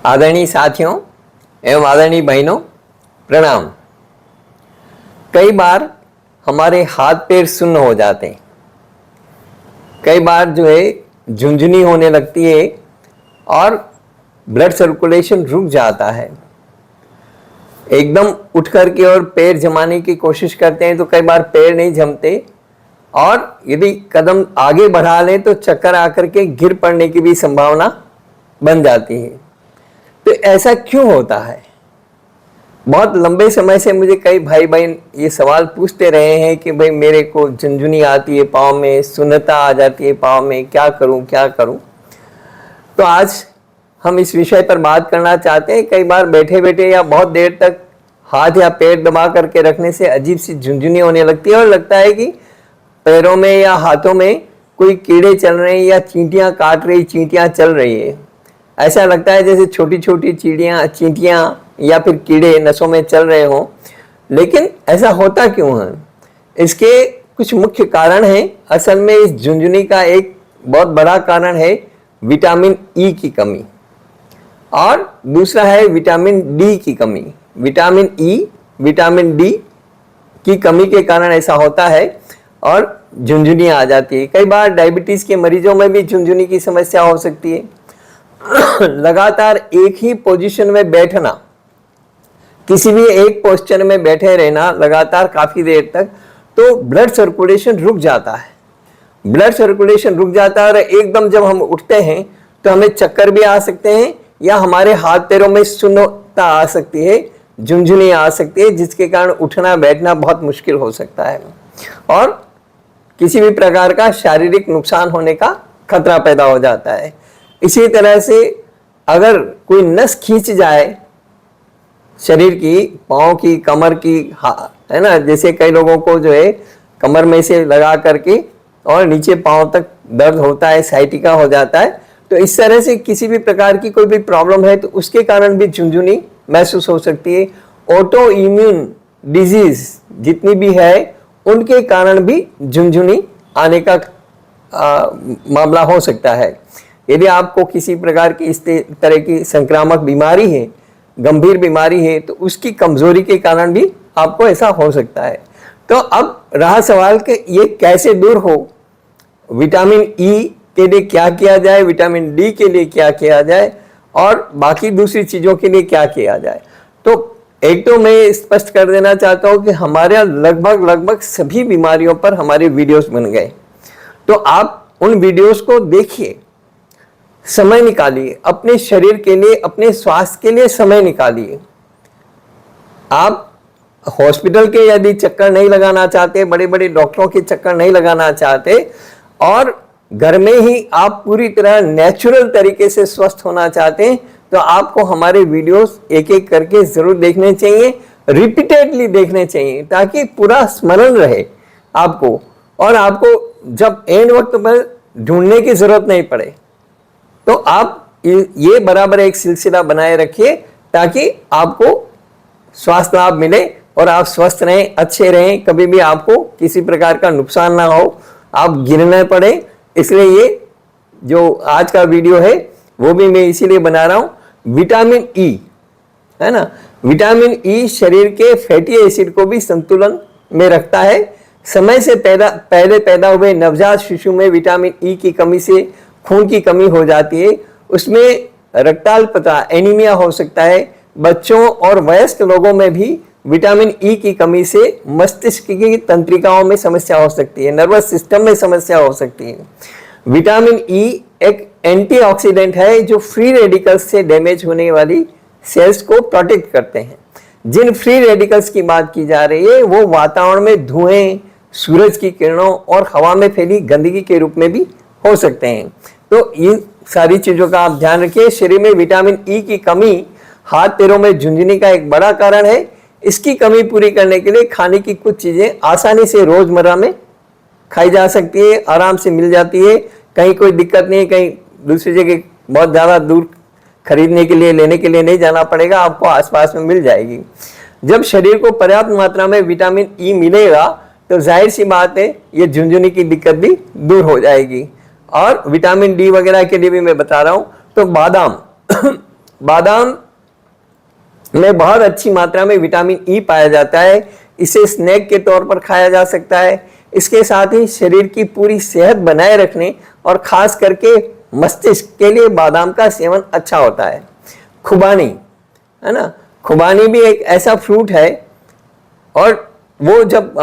आदरणीय साथियों एवं आदरणीय बहनों, प्रणाम। कई बार हमारे हाथ पैर सुन्न हो जाते हैं, कई बार जो है झुंझुनी होने लगती है और ब्लड सर्कुलेशन रुक जाता है। एकदम उठ करके और पैर जमाने की कोशिश करते हैं तो कई बार पैर नहीं जमते, और यदि कदम आगे बढ़ा लें तो चक्कर आकर के गिर पड़ने की भी संभावना बन जाती है। तो ऐसा क्यों होता है? बहुत लंबे समय से मुझे कई भाई बहन ये सवाल पूछते रहे हैं कि भाई मेरे को झुनझुनी आती है पाँव में, सुन्नता आ जाती है पाँव में, क्या करूं क्या करूं। तो आज हम इस विषय पर बात करना चाहते हैं। कई बार बैठे बैठे या बहुत देर तक हाथ या पैर दबा करके रखने से अजीब सी झुनझुनी होने लगती है और लगता है कि पैरों में या हाथों में कोई कीड़े चल रहे हैं या चींटियां काट रही, चींटियां चल रही है। ऐसा लगता है जैसे छोटी छोटी चींटियां या फिर कीड़े नसों में चल रहे हों। लेकिन ऐसा होता क्यों है? इसके कुछ मुख्य कारण हैं। असल में इस झुनझुनी का एक बहुत बड़ा कारण है विटामिन ई की कमी, और दूसरा है विटामिन डी की कमी। विटामिन ई, विटामिन डी की कमी के कारण ऐसा होता है और झुनझुनी आ जाती है। कई बार डायबिटीज के मरीजों में भी झुनझुनी की समस्या हो सकती है। लगातार एक ही पोजीशन में बैठना, किसी भी एक पोस्चर में बैठे रहना लगातार काफी देर तक, तो ब्लड सर्कुलेशन रुक जाता है। ब्लड सर्कुलेशन रुक जाता है और एकदम जब हम उठते हैं तो हमें चक्कर भी आ सकते हैं या हमारे हाथ पैरों में सुन्नता आ सकती है, झुनझुनी आ सकती है, जिसके कारण उठना बैठना बहुत मुश्किल हो सकता है और किसी भी प्रकार का शारीरिक नुकसान होने का खतरा पैदा हो जाता है। इसी तरह से अगर कोई नस खींच जाए शरीर की, पाँव की, कमर की, है ना, जैसे कई लोगों को जो है कमर में से लगा करके और नीचे पाँव तक दर्द होता है, साइटिका हो जाता है। तो इस तरह से किसी भी प्रकार की कोई भी प्रॉब्लम है तो उसके कारण भी झुनझुनी महसूस हो सकती है। ऑटो इम्यून डिजीज जितनी भी है उनके कारण भी झुनझुनी आने का मामला हो सकता है। यदि आपको किसी प्रकार की इस तरह की संक्रामक बीमारी है, गंभीर बीमारी है, तो उसकी कमजोरी के कारण भी आपको ऐसा हो सकता है। तो अब रहा सवाल कि ये कैसे दूर हो। विटामिन ई के लिए क्या किया जाए, विटामिन डी के लिए क्या किया जाए और बाकी दूसरी चीजों के लिए क्या किया जाए। तो एक तो मैं स्पष्ट कर देना चाहता हूं कि हमारे लगभग सभी बीमारियों पर हमारे वीडियोस बन गए। तो आप उन वीडियोस को देखिए, समय निकालिए अपने शरीर के लिए, अपने स्वास्थ्य के लिए समय निकालिए। आप हॉस्पिटल के यदि चक्कर नहीं लगाना चाहते, बड़े बड़े डॉक्टरों के चक्कर नहीं लगाना चाहते और घर में ही आप पूरी तरह नेचुरल तरीके से स्वस्थ होना चाहते हैं, तो आपको हमारे वीडियोस एक एक करके जरूर देखने चाहिए, रिपीटेडली देखने चाहिए, ताकि पूरा स्मरण रहे आपको और आपको जब एंड वक्त पर ढूंढने की जरूरत नहीं पड़े। तो आप ये बराबर एक सिलसिला बनाए रखिए ताकि आपको स्वास्थ्य लाभ मिले और आप स्वस्थ रहें, अच्छे रहें, कभी भी आपको किसी प्रकार का नुकसान ना हो, आप गिर न पड़े। इसलिए ये जो आज का वीडियो है वो भी मैं इसीलिए बना रहा हूं। विटामिन ई, है ना, विटामिन ई शरीर के फैटी एसिड को भी संतुलन में रखता है। समय से पहले पैदा हुए नवजात शिशु में विटामिन ई की कमी से खून की कमी हो जाती है, उसमें रक्ताल्पता, एनीमिया हो सकता है। बच्चों और वयस्क लोगों में भी विटामिन ई की कमी से मस्तिष्क की तंत्रिकाओं में समस्या हो सकती है, नर्वस सिस्टम में समस्या हो सकती है। विटामिन ई एक एंटीऑक्सीडेंट है जो फ्री रेडिकल्स से डैमेज होने वाली सेल्स को प्रोटेक्ट करते हैं। जिन फ्री रेडिकल्स की बात की जा रही है वो वातावरण में धुएं, सूरज की किरणों और हवा में फैली गंदगी के रूप में भी हो सकते हैं। तो ये सारी चीजों का आप ध्यान रखिए। शरीर में विटामिन ई की कमी हाथ पैरों में झुनझुनी का एक बड़ा कारण है। इसकी कमी पूरी करने के लिए खाने की कुछ चीजें आसानी से रोजमर्रा में खाई जा सकती है, आराम से मिल जाती है, कहीं कोई दिक्कत नहीं, कहीं दूसरी जगह बहुत ज्यादा दूर खरीदने के लिए, लेने के लिए नहीं जाना पड़ेगा, आपको आसपास में मिल जाएगी। जब शरीर को पर्याप्त मात्रा में विटामिन ई मिलेगा तो जाहिर सी बात है ये झुनझुनी की दिक्कत भी दूर हो जाएगी। और विटामिन डी वगैरह के लिए भी मैं बता रहा हूं, तो बादाम बादाम में बहुत अच्छी मात्रा में विटामिन ई पाया जाता है। इसे स्नैक के तौर पर खाया जा सकता है। इसके साथ ही शरीर की पूरी सेहत बनाए रखने और खास करके मस्तिष्क के लिए बादाम का सेवन अच्छा होता है। खुबानी, है ना, खुबानी भी एक ऐसा फ्रूट है और वो जब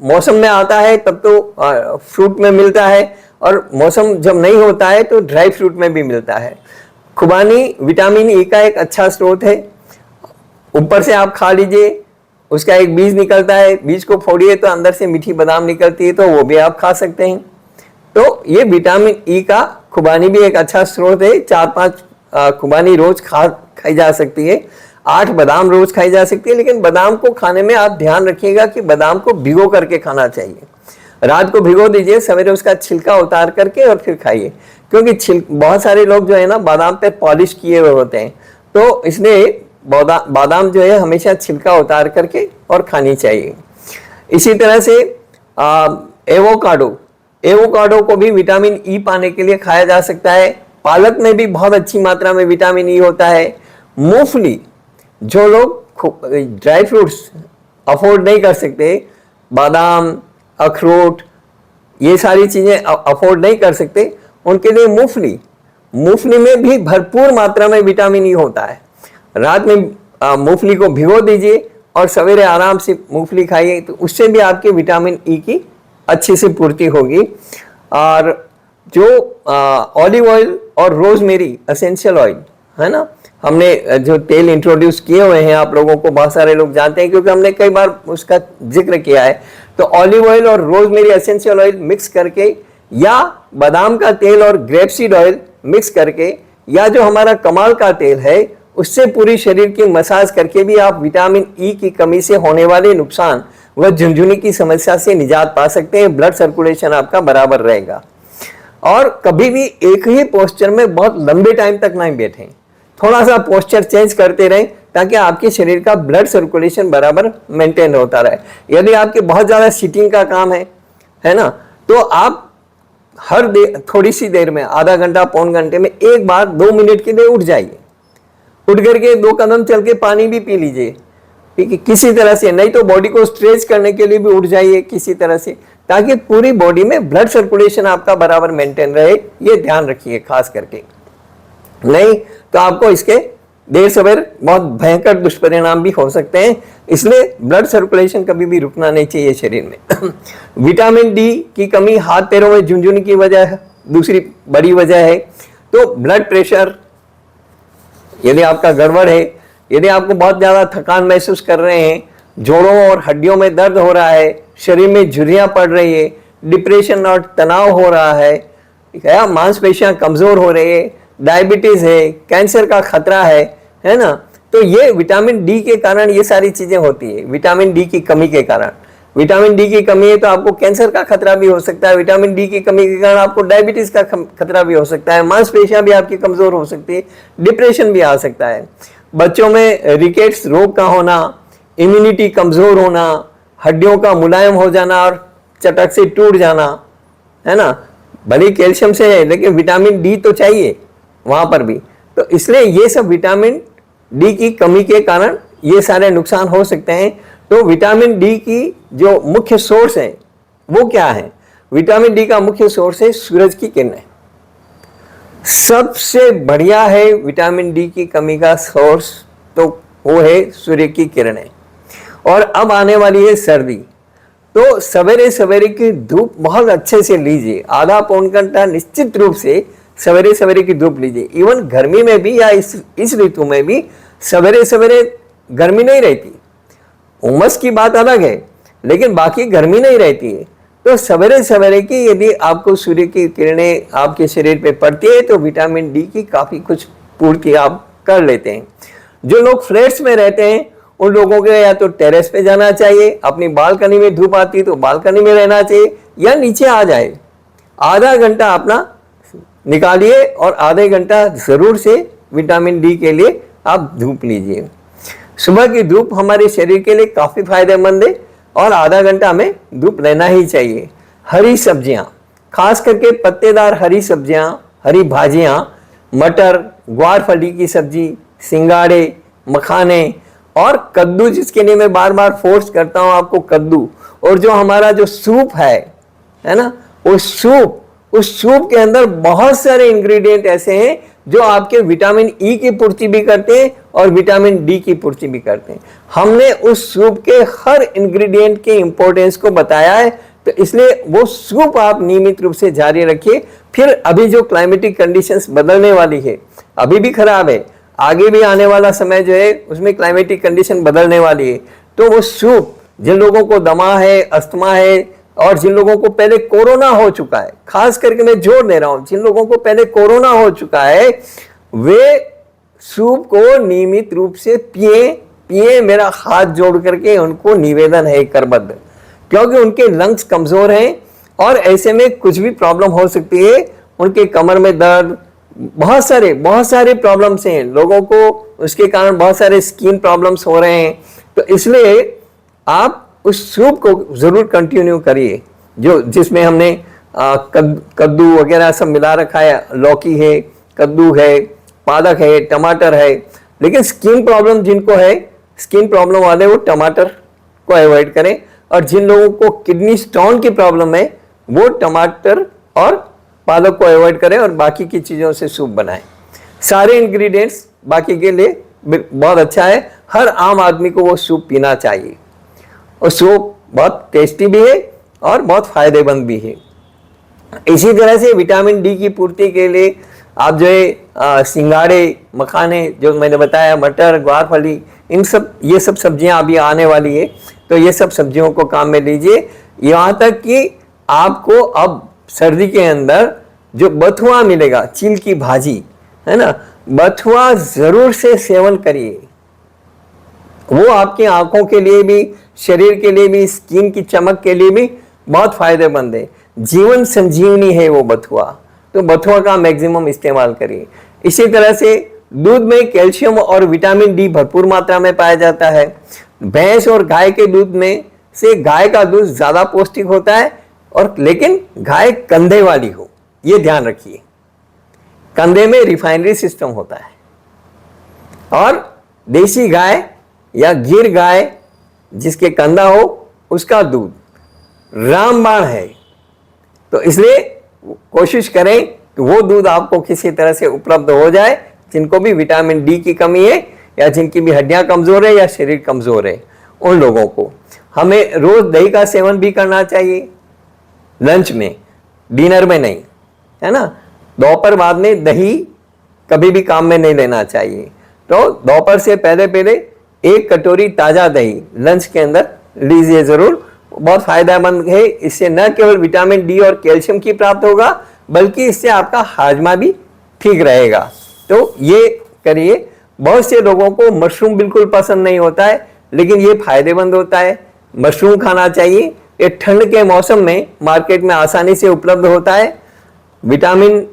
मौसम में आता है तब तो फ्रूट में मिलता है और मौसम जब नहीं होता है तो ड्राई फ्रूट में भी मिलता है। खुबानी विटामिन ई का एक अच्छा स्रोत है। ऊपर से आप खा लीजिए, उसका एक बीज निकलता है, बीज को फोड़िए तो अंदर से मीठी बादाम निकलती है, तो वो भी आप खा सकते हैं। तो ये विटामिन ई का खुबानी भी एक अच्छा स्रोत है। 4-5 खुबानी रोज खाई जा सकती है। 8 बादाम रोज खाई जा सकती है। लेकिन बादाम को खाने में आप ध्यान रखिएगा कि बादाम को भिगो करके खाना चाहिए। रात को भिगो दीजिए, सवेरे उसका छिलका उतार करके और फिर खाइए, क्योंकि बहुत सारे लोग जो है ना बादाम पे पॉलिश किए हुए होते हैं, तो इसलिए बादाम जो है हमेशा छिलका उतार करके और खानी चाहिए। इसी तरह से एवोकाडो को भी विटामिन ई पाने के लिए खाया जा सकता है। पालक में भी बहुत अच्छी मात्रा में विटामिन ई होता है। मूंगफली, जो लोग ड्राई फ्रूट्स अफोर्ड नहीं कर सकते, बादाम, अखरोट, ये सारी चीजें अफोर्ड नहीं कर सकते, उनके लिए मूंगफली में भी भरपूर मात्रा में विटामिन ई होता है। रात में मूंगफली को भिगो दीजिए और सवेरे आराम से मूंगफली खाइए, तो उससे भी आपके विटामिन ई की अच्छी से पूर्ति होगी। और जो ऑलिव ऑयल और रोजमेरी एसेंशियल ऑयल है ना, हमने जो तेल इंट्रोड्यूस किए हुए हैं, आप लोगों को बहुत सारे लोग जानते हैं क्योंकि हमने कई बार उसका जिक्र किया है। तो ऑलिव ऑयल और रोजमेरी एसेंशियल ऑयल मिक्स करके, या बादाम का तेल और ग्रेपसीड ऑयल मिक्स करके, या जो हमारा कमाल का तेल है उससे पूरी शरीर की मसाज करके भी आप विटामिन ई की कमी से होने वाले नुकसान व झुनझुनी की समस्या से निजात पा सकते हैं। ब्लड सर्कुलेशन आपका बराबर रहेगा। और कभी भी एक ही पोस्चर में बहुत लंबे टाइम तक नहीं बैठें, थोड़ा सा पोस्चर चेंज करते रहें ताकि आपके शरीर का ब्लड सर्कुलेशन बराबर मेंटेन होता रहे। यदि आपके बहुत ज़्यादा सीटिंग का काम है ना, तो आप हर थोड़ी सी देर में, आधा घंटा पौन घंटे में एक बार 2 मिनट के लिए उठ जाइए। उठ करके 2 कदम चल के पानी भी पी लीजिए, ठीक है, किसी तरह से। नहीं तो बॉडी को स्ट्रेच करने के लिए भी उठ जाइए किसी तरह से, ताकि पूरी बॉडी में ब्लड सर्कुलेशन आपका बराबर मेंटेन रहे। ये ध्यान रखिए खास करके, नहीं तो आपको इसके देर सवेर बहुत भयंकर दुष्परिणाम भी हो सकते हैं। इसलिए ब्लड सर्कुलेशन कभी भी रुकना नहीं चाहिए शरीर में। विटामिन डी की कमी हाथ पैरों में झुनझुनी की वजह है, दूसरी बड़ी वजह है। तो ब्लड प्रेशर यदि आपका गड़बड़ है, यदि आपको बहुत ज़्यादा थकान महसूस कर रहे हैं, जोड़ों और हड्डियों में दर्द हो रहा है, शरीर में झुर्रियाँ पड़ रही है, डिप्रेशन और तनाव हो रहा है, मांसपेशियाँ कमज़ोर हो रही है, डायबिटीज़ है, कैंसर का खतरा है ना, तो ये विटामिन डी के कारण ये सारी चीज़ें होती है। विटामिन डी की कमी के कारण, विटामिन डी की कमी है तो आपको कैंसर का खतरा भी हो सकता है। विटामिन डी की कमी के कारण आपको डायबिटीज का खतरा भी हो सकता है, मांसपेशियां भी आपकी कमजोर हो सकती है, डिप्रेशन भी आ सकता है। बच्चों में रिकेट्स रोग का होना, इम्यूनिटी कमजोर होना, हड्डियों का मुलायम हो जाना और चटक से टूट जाना, है ना, भले कैल्शियम से है लेकिन विटामिन डी तो चाहिए वहां पर भी। तो इसलिए ये सब विटामिन डी की कमी के कारण ये सारे नुकसान हो सकते हैं। तो विटामिन डी की जो मुख्य सोर्स है वो क्या है? विटामिन डी का मुख्य सोर्स है सूरज की किरणें। सबसे बढ़िया है विटामिन डी की कमी का सोर्स, तो वो है सूर्य की किरणें। और अब आने वाली है सर्दी, तो सवेरे सवेरे की धूप बहुत अच्छे से लीजिए, आधा पौन घंटा निश्चित रूप से सवेरे सवेरे की धूप लीजिए। इवन गर्मी में भी या इस ऋतु में भी सवेरे सवेरे गर्मी नहीं रहती, उमस की बात अलग है लेकिन बाकी गर्मी नहीं रहती है। तो सवेरे सवेरे की यदि आपको सूर्य की किरणें आपके शरीर पे पड़ती है तो विटामिन डी की काफ़ी कुछ पूर्ति आप कर लेते हैं। जो लोग फ्लैट्स में रहते हैं उन लोगों के या तो टेरेस पे जाना चाहिए, अपनी बालकनी में धूप आती है तो बालकनी में रहना चाहिए, या नीचे आ जाए, आधा घंटा अपना निकालिए और आधे घंटा ज़रूर से विटामिन डी के लिए आप धूप लीजिए। सुबह की धूप हमारे शरीर के लिए काफ़ी फायदेमंद है और आधा घंटा हमें धूप लेना ही चाहिए। हरी सब्जियां, खास करके पत्तेदार हरी सब्जियां, हरी भाजियां, मटर, ग्वार फली की सब्जी, सिंगाड़े, मखाने और कद्दू, जिसके लिए मैं बार बार फोर्स करता हूं आपको, कद्दू। और जो हमारा जो सूप है ना, उस सूप के अंदर बहुत सारे इंग्रेडिएंट ऐसे हैं जो आपके विटामिन ई की पूर्ति भी करते हैं और विटामिन डी की पूर्ति भी करते हैं। हमने उस सूप के हर इंग्रेडिएंट के इंपॉर्टेंस को बताया है, तो इसलिए वो सूप आप नियमित रूप से जारी रखिए। फिर अभी जो क्लाइमेटिक कंडीशंस बदलने वाली है, अभी भी खराब है, आगे भी आने वाला समय जो है उसमें क्लाइमेटिक कंडीशन बदलने वाली है, तो वो सूप जिन लोगों को दमा है, अस्थमा है और जिन लोगों को पहले कोरोना हो चुका है, खास करके मैं जोर दे रहा हूं, जिन लोगों को पहले कोरोना हो चुका है वे सूप को नियमित रूप से पिए। मेरा हाथ जोड़ करके उनको निवेदन है करबद्ध, क्योंकि उनके लंग्स कमजोर हैं और ऐसे में कुछ भी प्रॉब्लम हो सकती है। उनके कमर में दर्द, बहुत सारे प्रॉब्लम्स हैं लोगों को, उसके कारण बहुत सारे स्किन प्रॉब्लम्स हो रहे हैं। तो इसलिए आप उस सूप को जरूर कंटिन्यू करिए, जो जिसमें हमने कद्दू वगैरह सब मिला रखा है, लौकी है, कद्दू है, पालक है, टमाटर है। लेकिन स्किन प्रॉब्लम जिनको है, स्किन प्रॉब्लम वाले वो टमाटर को अवॉइड करें, और जिन लोगों को किडनी स्टोन की प्रॉब्लम है वो टमाटर और पालक को अवॉइड करें और बाकी की चीज़ों से सूप बनाएं। सारे इंग्रेडिएंट्स बाकी के लिए बहुत अच्छा है, हर आम आदमी को वो सूप पीना चाहिए। और सूप बहुत टेस्टी भी है और बहुत फायदेमंद भी है। इसी तरह से विटामिन डी की पूर्ति के लिए आप जो है सिंगाड़े, मखाने जो मैंने बताया, मटर, ग्वारफली, ये सब सब्जियां अभी आने वाली है, तो ये सब सब्जियों को काम में लीजिए। यहाँ तक कि आपको अब सर्दी के अंदर जो बथुआ मिलेगा, चील की भाजी है ना, बथुआ जरूर से सेवन करिए। वो आपकी आंखों के लिए भी, शरीर के लिए भी, स्किन की चमक के लिए भी बहुत फायदेमंद है। जीवन संजीवनी है वो बथुआ, तो बथुआ का मैक्सिमम इस्तेमाल करिए। इसी तरह से दूध में कैल्शियम और विटामिन डी भरपूर मात्रा में पाया जाता है। भैंस और गाय के दूध में से गाय का दूध ज्यादा पौष्टिक होता है, और लेकिन गाय कंधे वाली हो, ये ध्यान रखिए। कंधे में रिफाइनरी सिस्टम होता है, और देसी गाय या गिर गाय जिसके कंधा हो उसका दूध रामबाण है। तो इसलिए कोशिश करें कि वो दूध आपको किसी तरह से उपलब्ध हो जाए, जिनको भी विटामिन डी की कमी है या जिनकी भी हड्डियां कमजोर है या शरीर कमजोर है, उन लोगों को। हमें रोज दही का सेवन भी करना चाहिए, लंच में, डिनर में नहीं, है ना। दोपहर बाद में दही कभी भी काम में नहीं लेना चाहिए। तो दोपहर से पहले 1 कटोरी ताजा दही लंच के अंदर लीजिए जरूर, बहुत फायदेमंद है। इससे न केवल विटामिन डी और कैल्शियम की प्राप्त होगा, बल्कि इससे आपका हाजमा भी ठीक रहेगा। तो ये करिए। बहुत से लोगों को मशरूम बिल्कुल पसंद नहीं होता है, लेकिन ये फायदेमंद होता है, मशरूम खाना चाहिए। ये ठंड के मौसम में मार्केट में आसानी से उपलब्ध होता है। Vitamin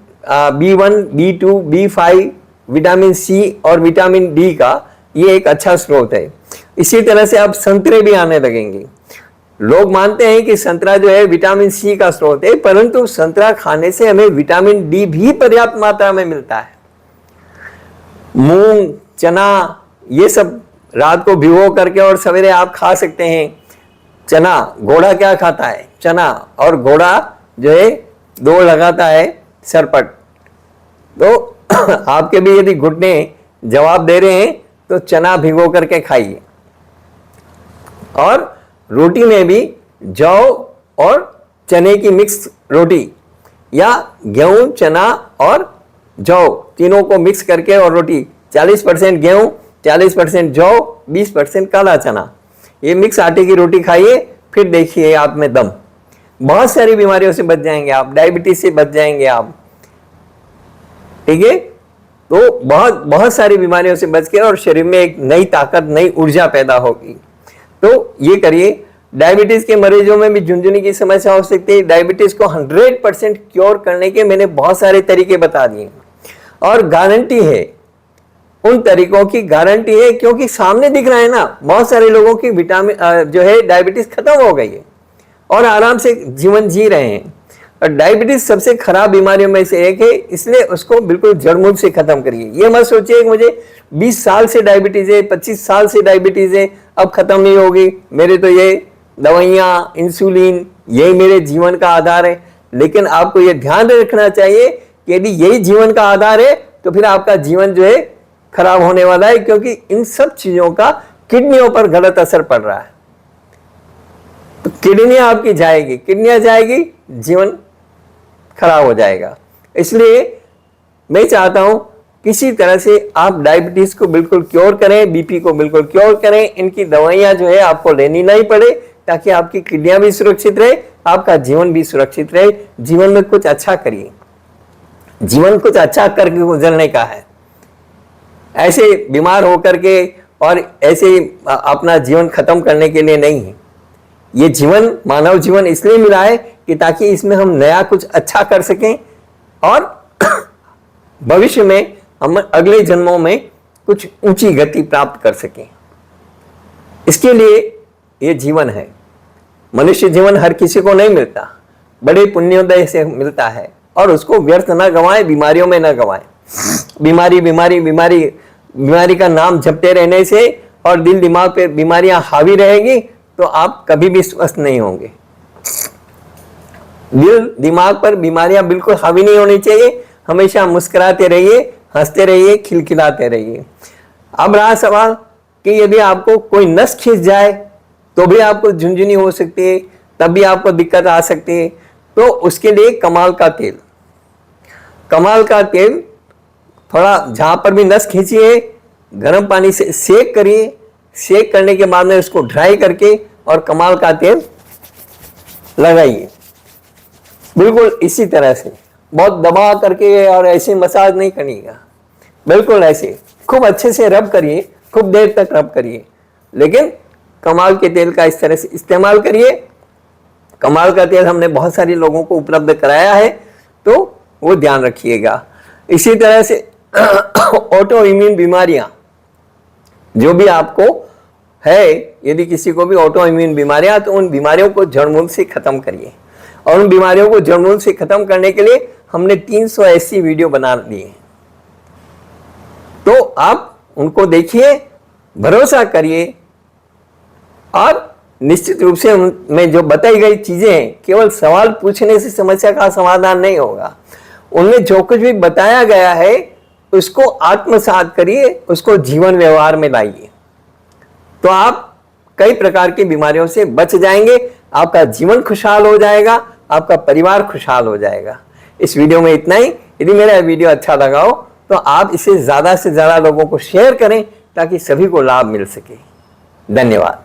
B1, B2, B5, vitamin C और विटामिन डी का ये एक अच्छा स्रोत है। इसी तरह से अब संतरे भी आने लगेंगे। लोग मानते हैं कि संतरा जो है विटामिन सी का स्रोत है, परंतु संतरा खाने से हमें विटामिन डी भी पर्याप्त मात्रा में मिलता है। मूंग, चना, ये सब रात को भिगो करके और सवेरे आप खा सकते हैं। चना, घोड़ा क्या खाता है? चना। और घोड़ा जो है दौड़ लगाता है सरपट। तो आपके भी यदि घुटने जवाब दे रहे हैं तो चना भिगो करके खाइए। और रोटी में भी जौ और चने की मिक्स रोटी, या गेहूं, चना और जौ तीनों को मिक्स करके और रोटी, 40% गेहूं, 40% जौ, 20% काला चना, ये मिक्स आटे की रोटी खाइए। फिर देखिए आप में दम। बहुत सारी बीमारियों से बच जाएंगे आप, डायबिटीज से बच जाएंगे आप, ठीक है। तो बहुत सारी बीमारियों से बच के और शरीर में एक नई ताकत, नई ऊर्जा पैदा होगी। तो ये करिए। डायबिटीज के मरीजों में भी झुनझुनी की समस्या हो सकती है। डायबिटीज को 100% क्योर करने के मैंने बहुत सारे तरीके बता दिए, और गारंटी है, उन तरीकों की गारंटी है, क्योंकि सामने दिख रहा है ना। बहुत सारे लोगों की विटामिन जो है डायबिटीज खत्म हो गई है और आराम से जीवन जी रहे हैं। और डायबिटीज सबसे खराब बीमारियों में से एक है, इसलिए उसको बिल्कुल जड़ मूल से खत्म करिए। ये मत सोचिए कि मुझे 20 साल से डायबिटीज है, 25 साल से डायबिटीज है, अब खत्म नहीं होगी, मेरे तो ये दवाइयाँ, इंसुलिन, यही मेरे जीवन का आधार है। लेकिन आपको ये ध्यान रखना चाहिए कि यदि यही जीवन का आधार है तो फिर आपका जीवन जो है खराब होने वाला है, क्योंकि इन सब चीजों का किडनियों पर गलत असर पड़ रहा है। तो किडनियां आपकी जाएगी, किडनियां जाएगी, जीवन खराब हो जाएगा। इसलिए मैं चाहता हूं किसी तरह से आप डायबिटीज को बिल्कुल क्योर करें, बीपी को बिल्कुल क्योर करें। इनकी दवाइयां जो है आपको लेनी नहीं पड़े, ताकि आपकी किडनियां भी सुरक्षित रहे, आपका जीवन भी सुरक्षित रहे। जीवन में कुछ अच्छा करिए, जीवन कुछ अच्छा करके गुजरने का है। ऐसे बीमार होकर के और ऐसे अपना जीवन खत्म करने के लिए नहीं है। ये जीवन, मानव जीवन इसलिए मिला है कि ताकि इसमें हम नया कुछ अच्छा कर सकें और भविष्य में हम अगले जन्मों में कुछ ऊंची गति प्राप्त कर सकें। इसके लिए ये जीवन है। मनुष्य जीवन हर किसी को नहीं मिलता, बड़े पुण्योदय से मिलता है, और उसको व्यर्थ ना गंवाएं, बीमारियों में ना गंवाएं। बीमारी बीमारी बीमारी बीमारी का नाम जपते रहने से और दिल दिमाग पे बीमारियां हावी रहेगी तो आप कभी भी स्वस्थ नहीं होंगे। दिल दिमाग पर बीमारियां बिल्कुल हावी नहीं होनी चाहिए। हमेशा मुस्कुराते रहिए, हंसते रहिए, खिलखिलाते रहिए। अब रहा सवाल कि यदि आपको कोई नस खींच जाए तो भी आपको झुनझुनी हो सकती है, तब भी आपको दिक्कत आ सकती है। तो उसके लिए कमाल का तेल, कमाल का तेल थोड़ा जहां पर भी नस खींची है गर्म पानी से सेक करिए। सेक करने के बाद में उसको ड्राई करके और कमाल का तेल लगाइए। बिल्कुल इसी तरह से, बहुत दबा करके और ऐसे मसाज नहीं करिएगा, बिल्कुल ऐसे खूब अच्छे से रब करिए, खूब देर तक रब करिए, लेकिन कमाल के तेल का इस तरह से इस्तेमाल करिए। कमाल का तेल हमने बहुत सारे लोगों को उपलब्ध कराया है, तो वो ध्यान रखिएगा। इसी तरह से ऑटो इम्यून बीमारियां जो भी आपको है, यदि किसी को भी ऑटो इम्यून बीमारियां, तो उन बीमारियों को जड़मूल से खत्म करिए। और उन बीमारियों को जड़मूल से खत्म करने के लिए हमने 380 वीडियो बना दिए, तो आप उनको देखिए, भरोसा करिए, और निश्चित रूप से उनमें जो बताई गई चीजें हैं, केवल सवाल पूछने से समस्या का समाधान नहीं होगा। उनमें जो कुछ भी बताया गया है उसको आत्मसात करिए, उसको जीवन व्यवहार में लाइए, तो आप कई प्रकार की बीमारियों से बच जाएंगे। आपका जीवन खुशहाल हो जाएगा, आपका परिवार खुशहाल हो जाएगा। इस वीडियो में इतना ही। यदि मेरा वीडियो अच्छा लगा हो तो आप इसे ज्यादा से ज्यादा लोगों को शेयर करें, ताकि सभी को लाभ मिल सके। धन्यवाद।